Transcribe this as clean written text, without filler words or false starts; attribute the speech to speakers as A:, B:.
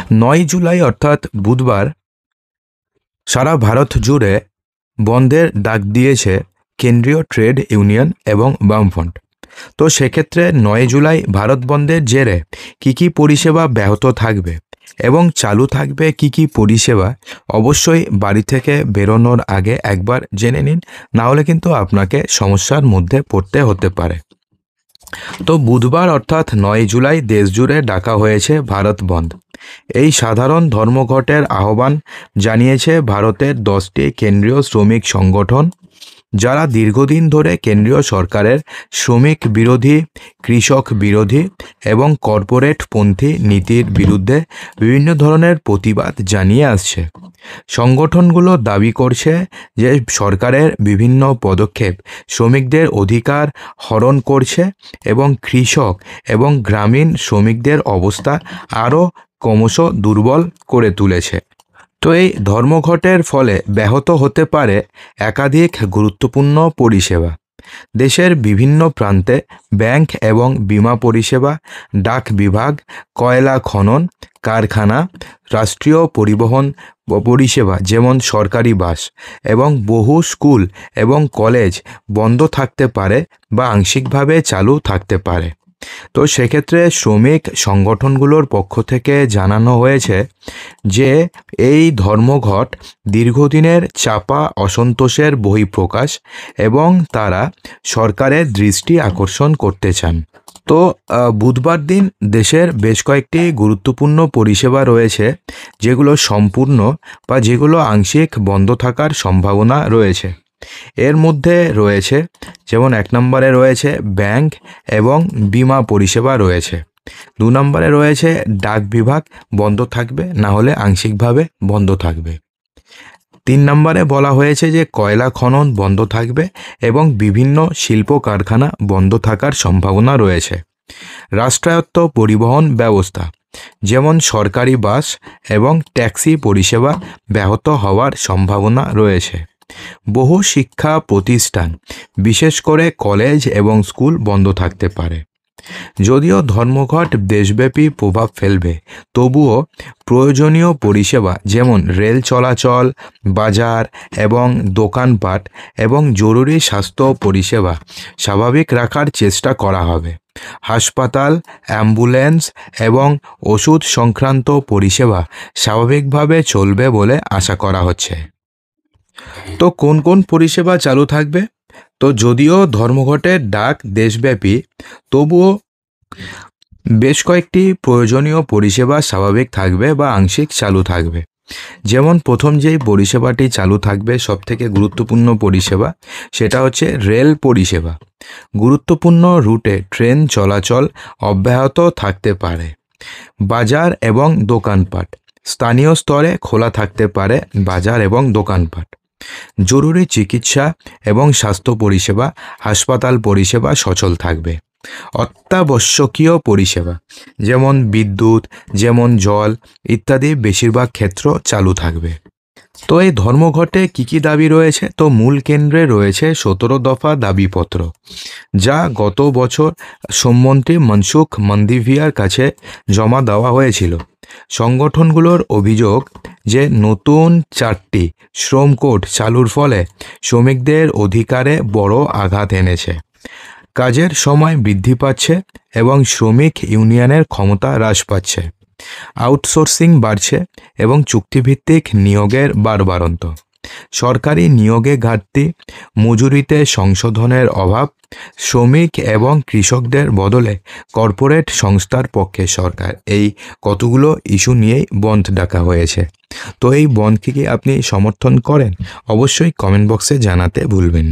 A: 9 জুলাই অর্থাৎ বুধবার সারা ভারত জুড়ে বন্ধের ডাক দিয়েছে কেন্দ্রীয় ট্রেড ইউনিয়ন এবং বামফ্রন্ট। তো সেক্ষেত্রে 9 জুলাই ভারত বন্ধের জেরে কী পরিষেবা ব্যাহত থাকবে এবং চালু থাকবে কী পরিষেবা, অবশ্যই বাড়ি থেকে বেরোনোর আগে একবার জেনে নিন, না হলে কিন্তু আপনাকে সমস্যার মধ্যে পড়তে হতে পারে। তো বুধবার অর্থাৎ 9 জুলাই দেশজুড়ে ডাকা হয়েছে ভারত বন্ধ। এই সাধারণ ধর্মঘটের আহ্বান জানিয়েছে ভারতের 10টি কেন্দ্রীয় শ্রমিক সংগঠন, যারা দীর্ঘদিন ধরে কেন্দ্রীয় সরকারের শ্রমিক বিরোধী, কৃষক বিরোধী এবং কর্পোরেটপন্থী নীতির বিরুদ্ধে বিভিন্ন ধরনের প্রতিবাদ জানিয়ে আসছে। সংগঠনগুলো দাবি করছে যে সরকারের বিভিন্ন পদক্ষেপ শ্রমিকদের অধিকার হরণ করছে এবং কৃষক এবং গ্রামীণ শ্রমিকদের অবস্থা আরও ক্রমশ দুর্বল করে তুলেছে। তো এই ধর্মঘটের ফলে ব্যাহত হতে পারে একাধিক গুরুত্বপূর্ণ পরিষেবা। দেশের বিভিন্ন প্রান্তে ব্যাংক এবং বীমা পরিষেবা, ডাক বিভাগ, কয়লা খনন কারখানা, রাষ্ট্রীয় পরিবহন পরিষেবা যেমন সরকারি বাস এবং বহু স্কুল এবং কলেজ বন্ধ থাকতে পারে বা আংশিকভাবে চালু থাকতে পারে। তো সেক্ষেত্রে শ্রমিক সংগঠনগুলোর পক্ষ থেকে জানানো হয়েছে যে এই ধর্মঘট দীর্ঘদিনের চাপা অসন্তোষের বহিঃপ্রকাশ এবং তারা সরকারের দৃষ্টি আকর্ষণ করতে চান। তো বুধবার দিন দেশের বেশ কয়েকটি গুরুত্বপূর্ণ পরিষেবা রয়েছে যেগুলো সম্পূর্ণ বা যেগুলো আংশিক বন্ধ থাকার সম্ভাবনা রয়েছে। এর মধ্যে রয়েছে যেমন 1 নম্বরে রয়েছে ব্যাংক এবং বীমা পরিষেবা রয়েছে। 2 নম্বরে রয়েছে ডাক বিভাগ বন্ধ থাকবে, না হলে আংশিকভাবে বন্ধ থাকবে। 3 নম্বরে বলা হয়েছে যে কয়লা খনন বন্ধ থাকবে এবং বিভিন্ন শিল্প কারখানা বন্ধ থাকার সম্ভাবনা রয়েছে। রাষ্ট্রায়ত্ত পরিবহন ব্যবস্থা যেমন সরকারি বাস এবং ট্যাক্সি পরিষেবা ব্যাহত হওয়ার সম্ভাবনা রয়েছে। বহু শিক্ষা প্রতিষ্ঠান বিশেষ করে কলেজ এবং স্কুল বন্ধ থাকতে পারে। যদিও ধর্মঘট দেশব্যাপী প্রভাব ফেলবে, তবুও প্রয়োজনীয় পরিষেবা যেমন রেল চলাচল, বাজার এবং দোকানপাট এবং জরুরি স্বাস্থ্য পরিষেবা স্বাভাবিক রাখার চেষ্টা করা হবে। হাসপাতাল, অ্যাম্বুলেন্স এবং ওষুধ সংক্রান্ত পরিষেবা স্বাভাবিকভাবে চলবে বলে আশা করা হচ্ছে। তো কোন কোন পরিষেবা চালু থাকবে? তো যদিও ধর্মঘটের ডাক দেশব্যাপী, তবুও বেশ কয়েকটি প্রয়োজনীয় পরিষেবা স্বাভাবিক থাকবে বা আংশিক চালু থাকবে। যেমন প্রথম যেই পরিষেবাটি চালু থাকবে, সবথেকে গুরুত্বপূর্ণ পরিষেবা, সেটা হচ্ছে রেল পরিষেবা। গুরুত্বপূর্ণ রুটে ট্রেন চলাচল অব্যাহত থাকতে পারে। বাজার এবং দোকানপাট স্থানীয় স্তরে খোলা থাকতে পারে। বাজার এবং দোকানপাট, জরুরি চিকিৎসা এবং স্বাস্থ্য পরিষেবা, হাসপাতাল পরিষেবা সচল থাকবে। অত্যাবশ্যকীয় পরিষেবা যেমন বিদ্যুৎ, যেমন জল ইত্যাদি বেশিরভাগ ক্ষেত্র চালু থাকবে। তো এই ধর্মঘটে কী দাবি রয়েছে? তো মূল কেন্দ্রে রয়েছে 17 দফা দাবিপত্র, যা গত বছর শ্রমমন্ত্রী মনসুখ মান্দাভিয়ার কাছে জমা দেওয়া হয়েছিল। সংগঠনগুলোর অভিযোগ যে নতুন 4টি শ্রম কোড চালুর ফলে শ্রমিকদের অধিকারে বড় আঘাত এনেছে। কাজের সময় বৃদ্ধি পাচ্ছে এবং শ্রমিক ইউনিয়নের ক্ষমতা হ্রাস পাচ্ছে। আউটসোর্সিং বাড়ছে এবং চুক্তিভিত্তিক নিয়োগের বাড়বাড়ন্ত। সরকারি নিয়োগে ঘাটতি, মজুরিতে সংশোধনের অভাব, শ্রমিক এবং কৃষকদের বদলে কর্পোরেট সংস্থার পক্ষে সরকার, এই কতগুলো ইস্যু নিয়েই বন্ধ ডাকা হয়েছে। তো এই বন্ধকে কি আপনি সমর্থন করেন? অবশ্যই কমেন্ট বক্সে জানাতে ভুলবেন না।